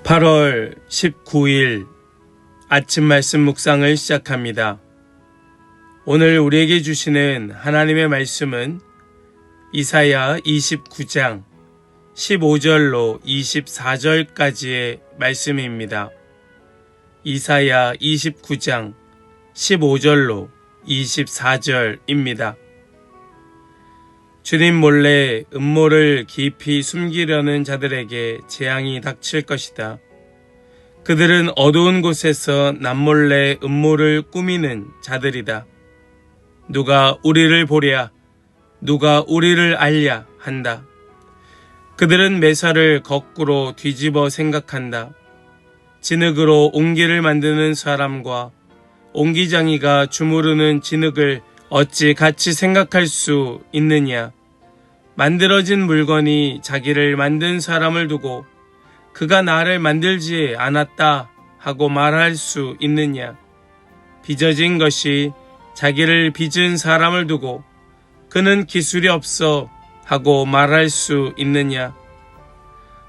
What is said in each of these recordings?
8월 19일 아침 말씀 묵상을 시작합니다. 오늘 우리에게 주시는 하나님의 말씀은 이사야 29장 15절로 24절까지의 말씀입니다. 이사야 29장 15절로 24절입니다. 주님 몰래 음모를 깊이 숨기려는 자들에게 재앙이 닥칠 것이다. 그들은 어두운 곳에서 남몰래 음모를 꾸미는 자들이다. 누가 우리를 보랴, 누가 우리를 알랴 한다. 그들은 매사를 거꾸로 뒤집어 생각한다. 진흙으로 옹기를 만드는 사람과 옹기장이가 주무르는 진흙을 어찌 같이 생각할 수 있느냐. 만들어진 물건이 자기를 만든 사람을 두고 그가 나를 만들지 않았다 하고 말할 수 있느냐. 빚어진 것이 자기를 빚은 사람을 두고 그는 기술이 없어 하고 말할 수 있느냐.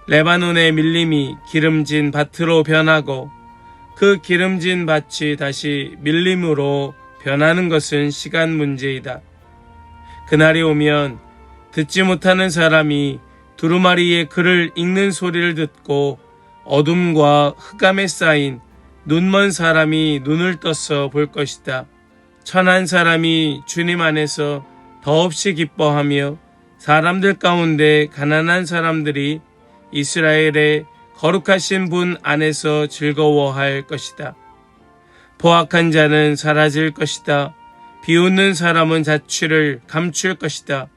레바논의 밀림이 기름진 밭으로 변하고 그 기름진 밭이 다시 밀림으로 변하는 것은 시간 문제이다. 그날이 오면 듣지 못하는 사람이 두루마리의 글을 읽는 소리를 듣고 어둠과 흑암에 쌓인 눈먼 사람이 눈을 떠서 볼 것이다. 천한 사람이 주님 안에서 더없이 기뻐하며 사람들 가운데 가난한 사람들이 이스라엘의 거룩하신 분 안에서 즐거워할 것이다. 포악한 자는 사라질 것이다. 비웃는 사람은 자취를 감출 것이다.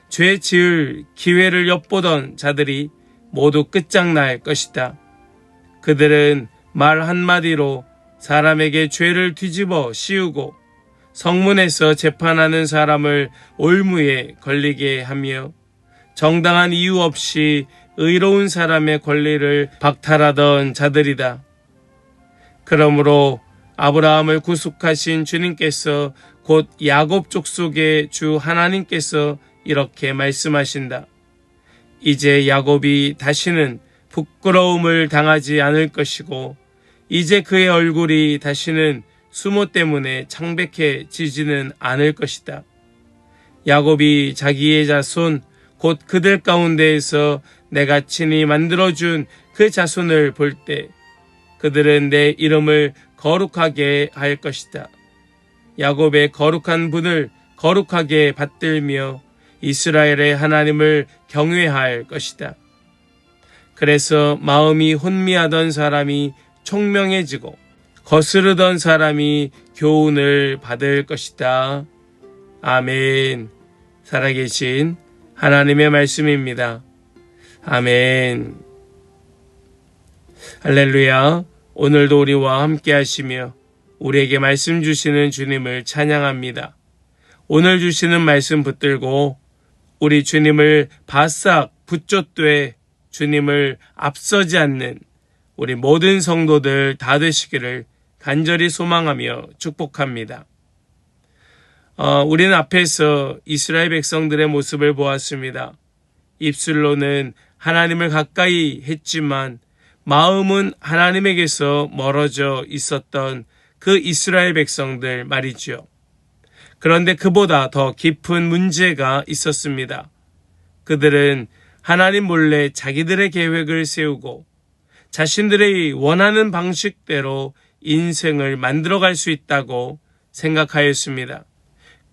죄 지을 기회를 엿보던 자들이 모두 끝장날 것이다. 그들은 말 한마디로 사람에게 죄를 뒤집어 씌우고 성문에서 재판하는 사람을 올무에 걸리게 하며 정당한 이유 없이 의로운 사람의 권리를 박탈하던 자들이다. 그러므로 아브라함을 구속하신 주님께서 곧 야곱 족속의 주 하나님께서 이렇게 말씀하신다. 이제 야곱이 다시는 부끄러움을 당하지 않을 것이고 이제 그의 얼굴이 다시는 수모 때문에 창백해지지는 않을 것이다. 야곱이 자기의 자손 곧 그들 가운데에서 내가 친히 만들어준 그 자손을 볼 때 그들은 내 이름을 거룩하게 할 것이다. 야곱의 거룩한 분을 거룩하게 받들며 이스라엘의 하나님을 경외할 것이다. 그래서 마음이 혼미하던 사람이 총명해지고 거스르던 사람이 교훈을 받을 것이다. 아멘. 살아계신 하나님의 말씀입니다. 아멘. 할렐루야. 오늘도 우리와 함께 하시며 우리에게 말씀 주시는 주님을 찬양합니다. 오늘 주시는 말씀 붙들고 우리 주님을 바싹 붙잡되 주님을 앞서지 않는 우리 모든 성도들 다 되시기를 간절히 소망하며 축복합니다. 우리는 앞에서 이스라엘 백성들의 모습을 보았습니다. 입술로는 하나님을 가까이 했지만 마음은 하나님에게서 멀어져 있었던 그 이스라엘 백성들 말이죠. 그런데 그보다 더 깊은 문제가 있었습니다. 그들은 하나님 몰래 자기들의 계획을 세우고 자신들의 원하는 방식대로 인생을 만들어갈 수 있다고 생각하였습니다.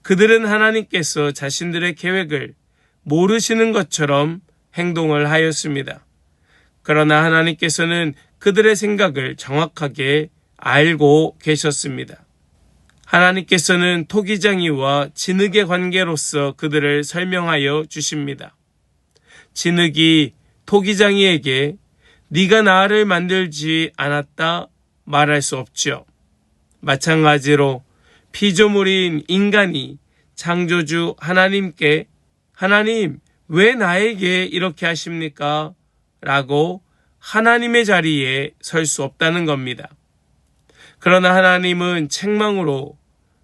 그들은 하나님께서 자신들의 계획을 모르시는 것처럼 행동을 하였습니다. 그러나 하나님께서는 그들의 생각을 정확하게 알고 계셨습니다. 하나님께서는 토기장이와 진흙의 관계로서 그들을 설명하여 주십니다. 진흙이 토기장이에게 네가 나를 만들지 않았다 말할 수 없죠. 마찬가지로 피조물인 인간이 창조주 하나님께 하나님 왜 나에게 이렇게 하십니까? 라고 하나님의 자리에 설 수 없다는 겁니다. 그러나 하나님은 책망으로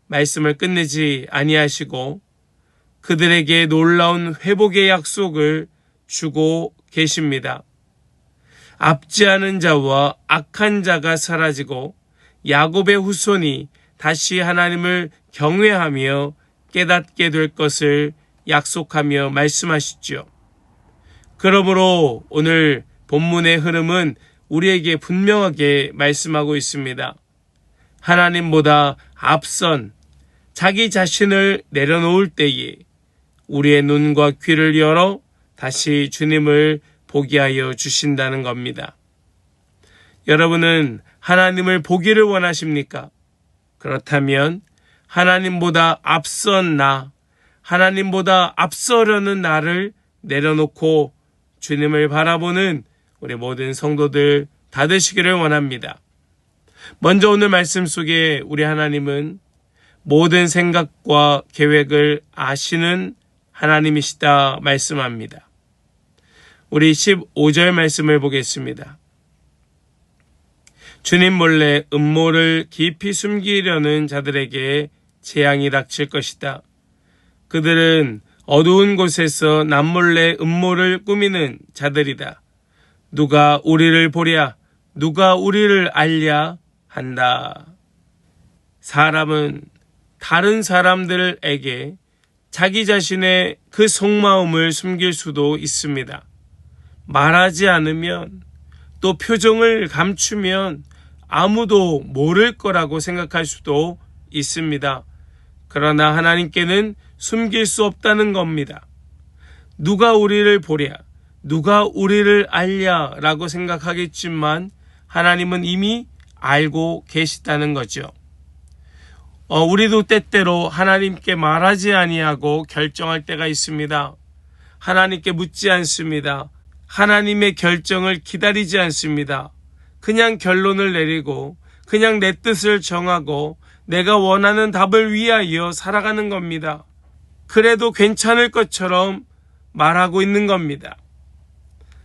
말씀을 끝내지 아니하시고 그들에게 놀라운 회복의 약속을 주고 계십니다. 압제하는 자와 악한 자가 사라지고 야곱의 후손이 다시 하나님을 경외하며 깨닫게 될 것을 약속하며 말씀하시죠. 그러므로 오늘 본문의 흐름은 우리에게 분명하게 말씀하고 있습니다. 하나님보다 앞선 자기 자신을 내려놓을 때에 우리의 눈과 귀를 열어 다시 주님을 보게 하여 주신다는 겁니다. 여러분은 하나님을 보기를 원하십니까? 그렇다면 하나님보다 앞선 나, 하나님보다 앞서려는 나를 내려놓고 주님을 바라보는 우리 모든 성도들 다 되시기를 원합니다. 먼저 오늘 말씀 속에 우리 하나님은 모든 생각과 계획을 아시는 하나님이시다 말씀합니다. 우리 15절 말씀을 보겠습니다. 주님 몰래 음모를 깊이 숨기려는 자들에게 재앙이 닥칠 것이다. 그들은 어두운 곳에서 남몰래 음모를 꾸미는 자들이다. 누가 우리를 보랴, 누가 우리를 알랴 한다. 사람은 다른 사람들에게 자기 자신의 그 속마음을 숨길 수도 있습니다. 말하지 않으면, 또 표정을 감추면 아무도 모를 거라고 생각할 수도 있습니다. 그러나 하나님께는 숨길 수 없다는 겁니다. 누가 우리를 보랴, 누가 우리를 알랴 라고 생각하겠지만 하나님은 이미 알고 계시다는 거죠. 우리도 때때로 하나님께 말하지 아니하고 결정할 때가 있습니다. 하나님께 묻지 않습니다. 하나님의 결정을 기다리지 않습니다. 그냥 결론을 내리고 그냥 내 뜻을 정하고 내가 원하는 답을 위하여 살아가는 겁니다. 그래도 괜찮을 것처럼 말하고 있는 겁니다.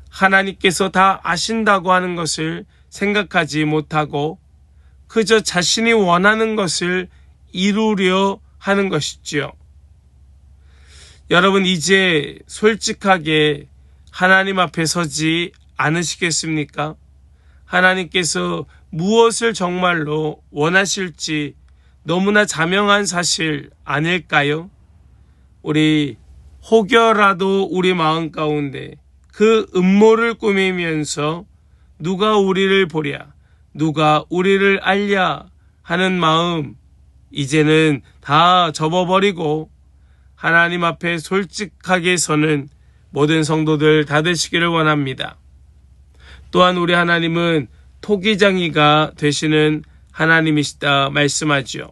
하나님께서 다 아신다고 하는 것을 생각하지 못하고 그저 자신이 원하는 것을 이루려 하는 것이지요. 여러분, 이제 솔직하게 하나님 앞에 서지 않으시겠습니까? 하나님께서 무엇을 정말로 원하실지 너무나 자명한 사실 아닐까요? 우리 혹여라도 우리 마음 가운데 그 음모를 꾸미면서 누가 우리를 보랴, 누가 우리를 알랴 하는 마음 이제는 다 접어버리고 하나님 앞에 솔직하게 서는 모든 성도들 다 되시기를 원합니다. 또한 우리 하나님은 토기장이가 되시는 하나님이시다 말씀하죠.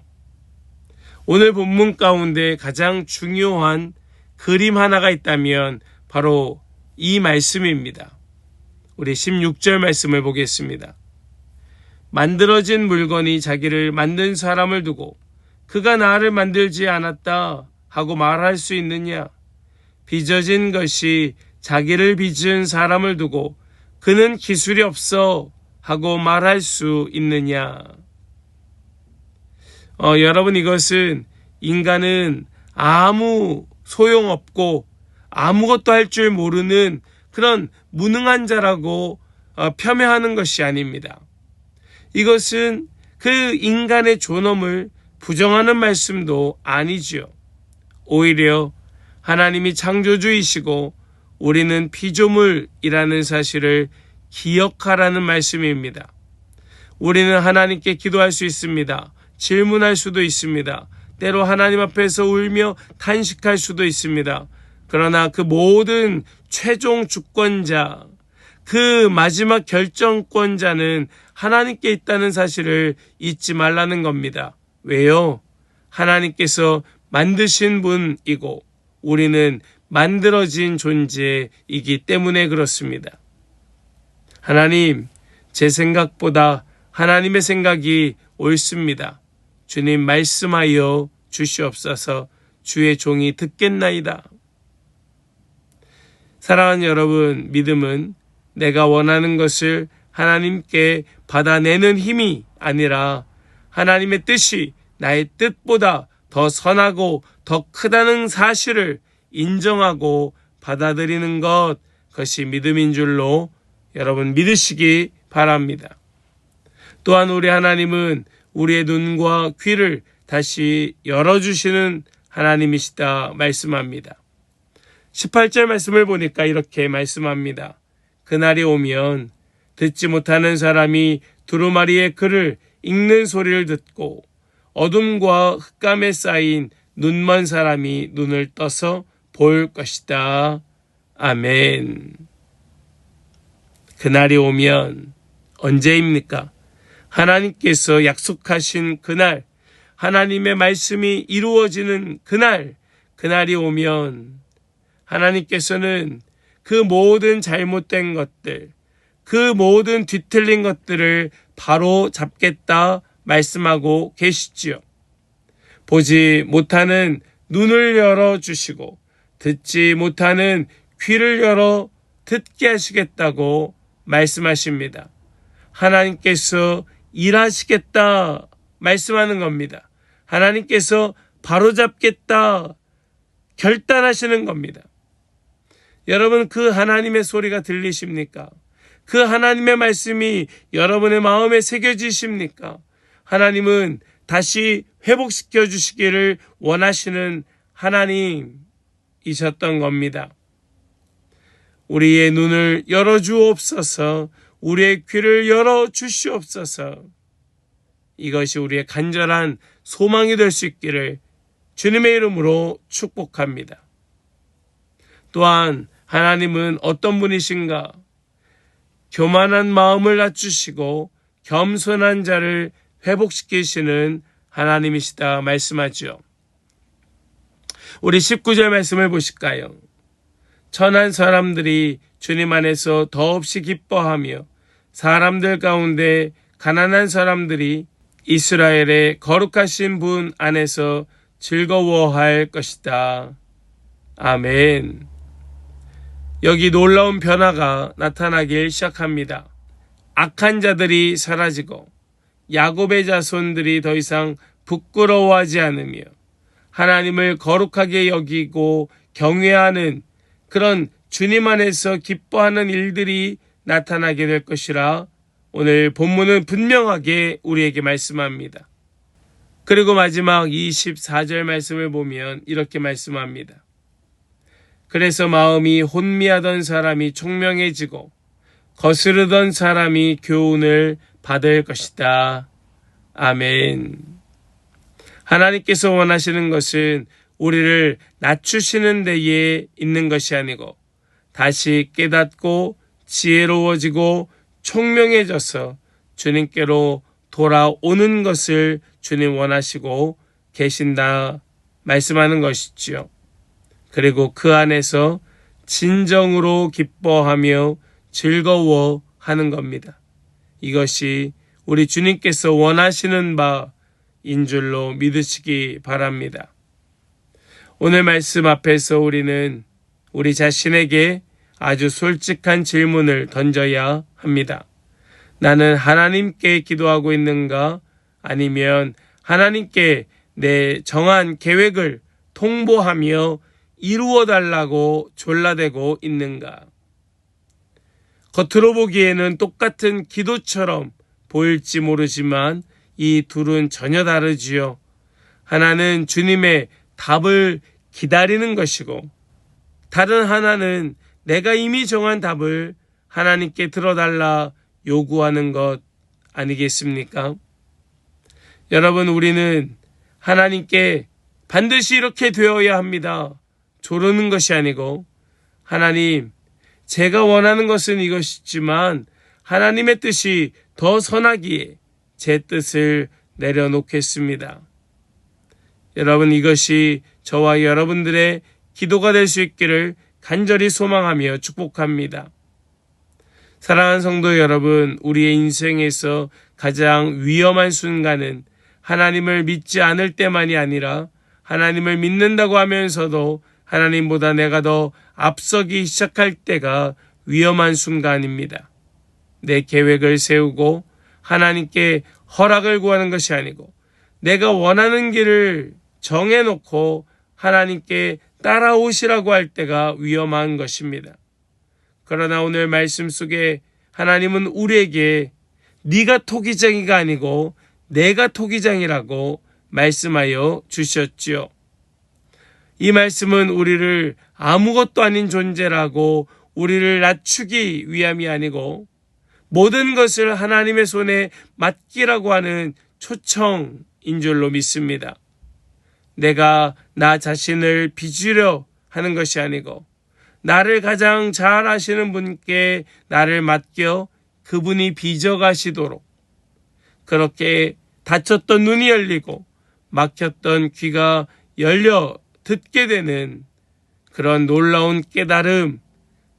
오늘 본문 가운데 가장 중요한 그림 하나가 있다면 바로 이 말씀입니다. 우리 16절 말씀을 보겠습니다. 만들어진 물건이 자기를 만든 사람을 두고 그가 나를 만들지 않았다 하고 말할 수 있느냐? 빚어진 것이 자기를 빚은 사람을 두고 그는 기술이 없어 하고 말할 수 있느냐? 여러분, 이것은 인간은 아무 소용없고 아무것도 할 줄 모르는 그런 무능한 자라고 폄훼하는 것이 아닙니다. 이것은 그 인간의 존엄을 부정하는 말씀도 아니지요. 오히려 하나님이 창조주이시고 우리는 피조물이라는 사실을 기억하라는 말씀입니다. 우리는 하나님께 기도할 수 있습니다. 질문할 수도 있습니다. 때로 하나님 앞에서 울며 탄식할 수도 있습니다. 그러나 그 모든 최종 주권자, 그 마지막 결정권자는 하나님께 있다는 사실을 잊지 말라는 겁니다. 왜요? 하나님께서 만드신 분이고 우리는 만들어진 존재이기 때문에 그렇습니다. 하나님, 제 생각보다 하나님의 생각이 옳습니다. 주님, 말씀하여 주시옵소서. 주의 종이 듣겠나이다. 사랑하는 여러분, 믿음은 내가 원하는 것을 하나님께 받아내는 힘이 아니라 하나님의 뜻이 나의 뜻보다 더 선하고 더 크다는 사실을 인정하고 받아들이는 것, 그것이 믿음인 줄로 여러분 믿으시기 바랍니다. 또한 우리 하나님은 우리의 눈과 귀를 다시 열어주시는 하나님이시다 말씀합니다. 18절 말씀을 보니까 이렇게 말씀합니다. 그날이 오면 듣지 못하는 사람이 두루마리의 글을 읽는 소리를 듣고 어둠과 흑감에 쌓인 눈먼 사람이 눈을 떠서 볼 것이다. 아멘. 그날이 오면 언제입니까? 하나님께서 약속하신 그날, 하나님의 말씀이 이루어지는 그날이 오면 하나님께서는 그 모든 잘못된 것들, 그 모든 뒤틀린 것들을 바로 잡겠다 말씀하고 계시지요. 보지 못하는 눈을 열어주시고 듣지 못하는 귀를 열어 듣게 하시겠다고 말씀하십니다. 하나님께서 일하시겠다 말씀하는 겁니다. 하나님께서 바로잡겠다 결단하시는 겁니다. 여러분, 그 하나님의 소리가 들리십니까? 그 하나님의 말씀이 여러분의 마음에 새겨지십니까? 하나님은 다시 회복시켜 주시기를 원하시는 하나님이셨던 겁니다. 우리의 눈을 열어주옵소서, 우리의 귀를 열어주시옵소서. 이것이 우리의 간절한 소망이 될 수 있기를 주님의 이름으로 축복합니다. 또한 하나님은 어떤 분이신가? 교만한 마음을 낮추시고 겸손한 자를 회복시키시는 하나님이시다 말씀하죠. 우리 19절 말씀을 보실까요? 천한 사람들이 주님 안에서 더없이 기뻐하며 사람들 가운데 가난한 사람들이 이스라엘의 거룩하신 분 안에서 즐거워할 것이다. 아멘. 여기 놀라운 변화가 나타나길 시작합니다. 악한 자들이 사라지고 야곱의 자손들이 더 이상 부끄러워하지 않으며 하나님을 거룩하게 여기고 경외하는 그런 주님 안에서 기뻐하는 일들이 나타나게 될 것이라 오늘 본문은 분명하게 우리에게 말씀합니다. 그리고 마지막 24절 말씀을 보면 이렇게 말씀합니다. 그래서 마음이 혼미하던 사람이 총명해지고 거스르던 사람이 교훈을 받을 것이다. 아멘. 하나님께서 원하시는 것은 우리를 낮추시는 데에 있는 것이 아니고 다시 깨닫고 지혜로워지고 총명해져서 주님께로 돌아오는 것을 주님 원하시고 계신다 말씀하는 것이지요. 그리고 그 안에서 진정으로 기뻐하며 즐거워하는 겁니다. 이것이 우리 주님께서 원하시는 바인 줄로 믿으시기 바랍니다. 오늘 말씀 앞에서 우리는 우리 자신에게 아주 솔직한 질문을 던져야 합니다. 나는 하나님께 기도하고 있는가? 아니면 하나님께 내 정한 계획을 통보하며 이루어달라고 졸라대고 있는가? 겉으로 보기에는 똑같은 기도처럼 보일지 모르지만 이 둘은 전혀 다르지요. 하나는 주님의 답을 기다리는 것이고 다른 하나는 내가 이미 정한 답을 하나님께 들어달라 요구하는 것 아니겠습니까? 여러분, 우리는 하나님께 반드시 이렇게 되어야 합니다. 조르는 것이 아니고 하나님, 제가 원하는 것은 이것이지만 하나님의 뜻이 더 선하기에 제 뜻을 내려놓겠습니다. 여러분, 이것이 저와 여러분들의 기도가 될 수 있기를 간절히 소망하며 축복합니다. 사랑하는 성도 여러분, 우리의 인생에서 가장 위험한 순간은 하나님을 믿지 않을 때만이 아니라 하나님을 믿는다고 하면서도 하나님보다 내가 더 앞서기 시작할 때가 위험한 순간입니다. 내 계획을 세우고 하나님께 허락을 구하는 것이 아니고 내가 원하는 길을 정해놓고 하나님께 따라오시라고 할 때가 위험한 것입니다. 그러나 오늘 말씀 속에 하나님은 우리에게 네가 토기장이가 아니고 내가 토기장이라고 말씀하여 주셨지요. 이 말씀은 우리를 아무것도 아닌 존재라고 우리를 낮추기 위함이 아니고 모든 것을 하나님의 손에 맡기라고 하는 초청인 줄로 믿습니다. 내가 나 자신을 빚으려 하는 것이 아니고 나를 가장 잘 아시는 분께 나를 맡겨 그분이 빚어가시도록, 그렇게 닫혔던 눈이 열리고 막혔던 귀가 열려 듣게 되는 그런 놀라운 깨달음,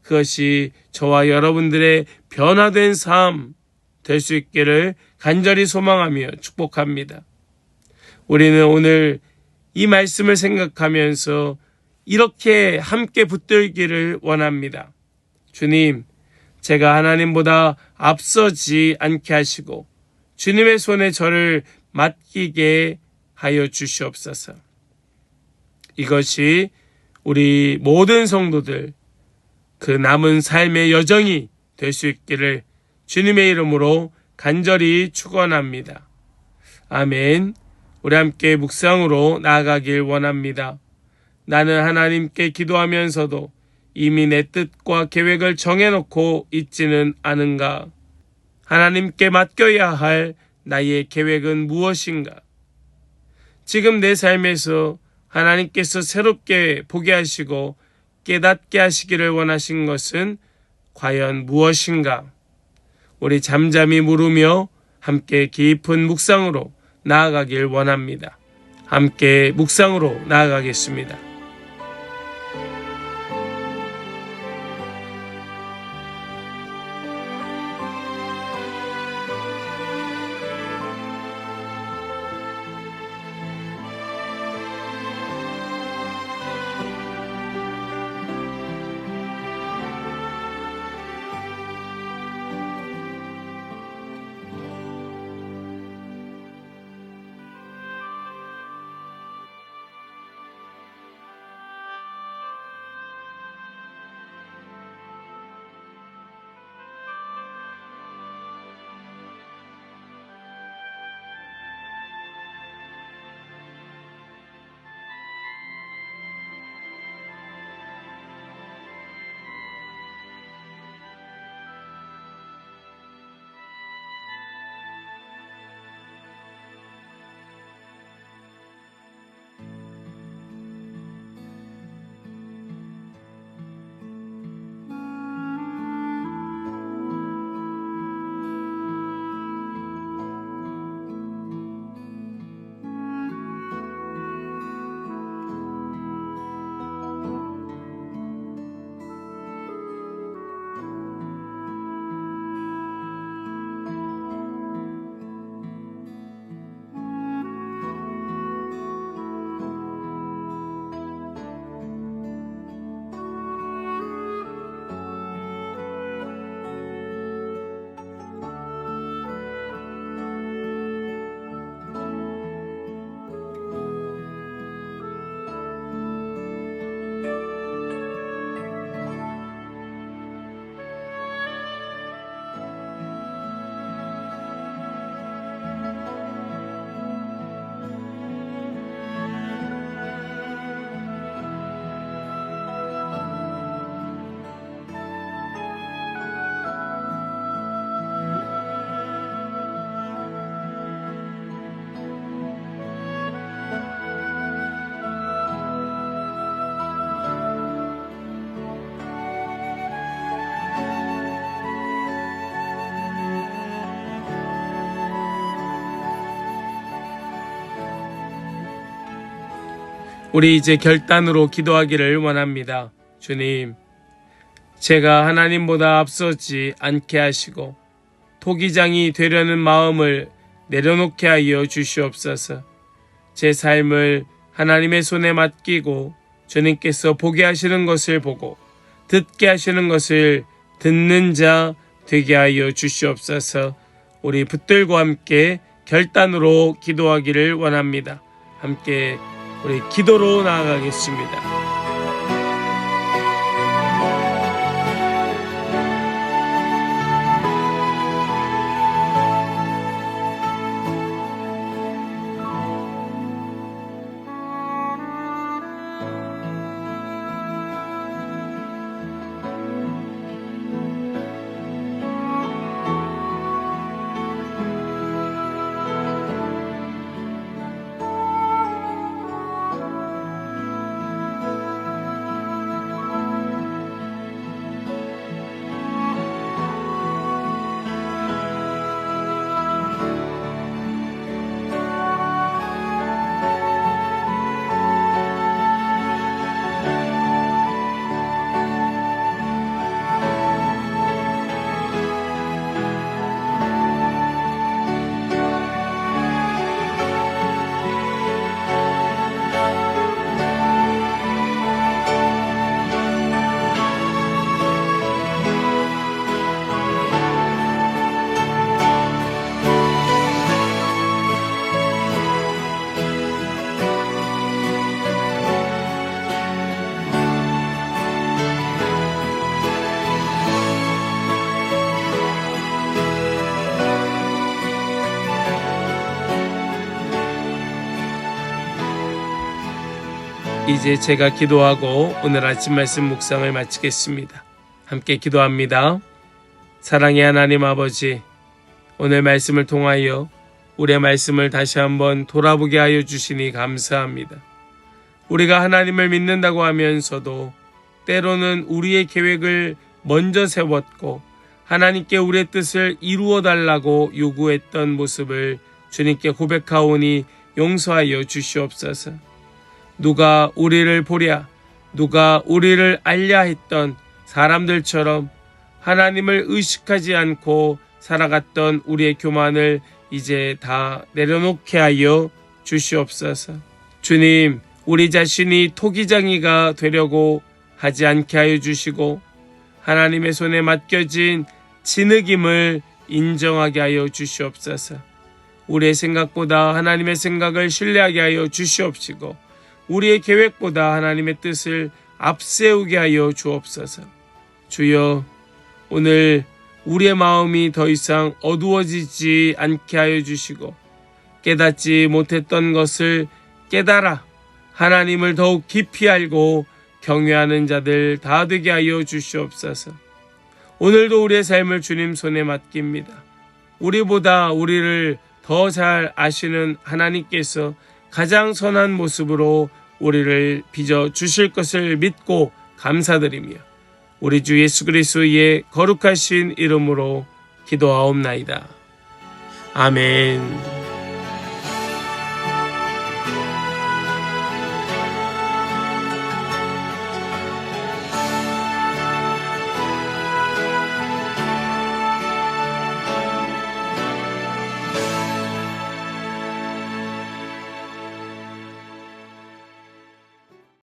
그것이 저와 여러분들의 변화된 삶 될 수 있기를 간절히 소망하며 축복합니다. 우리는 오늘 이 말씀을 생각하면서 이렇게 함께 붙들기를 원합니다. 주님, 제가 하나님보다 앞서지 않게 하시고 주님의 손에 저를 맡기게 하여 주시옵소서. 이것이 우리 모든 성도들 그 남은 삶의 여정이 될 수 있기를 주님의 이름으로 간절히 축원합니다. 아멘. 우리 함께 묵상으로 나아가길 원합니다. 나는 하나님께 기도하면서도 이미 내 뜻과 계획을 정해놓고 있지는 않은가? 하나님께 맡겨야 할 나의 계획은 무엇인가? 지금 내 삶에서 하나님께서 새롭게 보게 하시고 깨닫게 하시기를 원하신 것은 과연 무엇인가? 우리 잠잠히 물으며 함께 깊은 묵상으로 나아가길 원합니다. 함께 묵상으로 나아가겠습니다. 우리 이제 결단으로 기도하기를 원합니다. 주님, 제가 하나님보다 앞서지 않게 하시고 토기장이 되려는 마음을 내려놓게 하여 주시옵소서. 제 삶을 하나님의 손에 맡기고 주님께서 보게 하시는 것을 보고 듣게 하시는 것을 듣는 자 되게 하여 주시옵소서. 우리 붙들고 함께 결단으로 기도하기를 원합니다. 함께 우리 기도로 나아가겠습니다. 이제 제가 기도하고 오늘 아침 말씀 묵상을 마치겠습니다. 함께 기도합니다. 사랑의 하나님 아버지, 오늘 말씀을 통하여 우리의 말씀을 다시 한번 돌아보게 하여 주시니 감사합니다. 우리가 하나님을 믿는다고 하면서도 때로는 우리의 계획을 먼저 세웠고 하나님께 우리의 뜻을 이루어 달라고 요구했던 모습을 주님께 고백하오니 용서하여 주시옵소서. 누가 우리를 보랴, 누가 우리를 알랴 했던 사람들처럼 하나님을 의식하지 않고 살아갔던 우리의 교만을 이제 다 내려놓게 하여 주시옵소서. 주님, 우리 자신이 토기장이가 되려고 하지 않게 하여 주시고 하나님의 손에 맡겨진 진흙임을 인정하게 하여 주시옵소서. 우리의 생각보다 하나님의 생각을 신뢰하게 하여 주시옵시고 우리의 계획보다 하나님의 뜻을 앞세우게 하여 주옵소서. 주여, 오늘 우리의 마음이 더 이상 어두워지지 않게 하여 주시고 깨닫지 못했던 것을 깨달아 하나님을 더욱 깊이 알고 경외하는 자들 다 되게 하여 주시옵소서. 오늘도 우리의 삶을 주님 손에 맡깁니다. 우리보다 우리를 더 잘 아시는 하나님께서 가장 선한 모습으로 우리를 빚어 주실 것을 믿고 감사드리며 우리 주 예수 그리스도의 거룩하신 이름으로 기도하옵나이다. 아멘.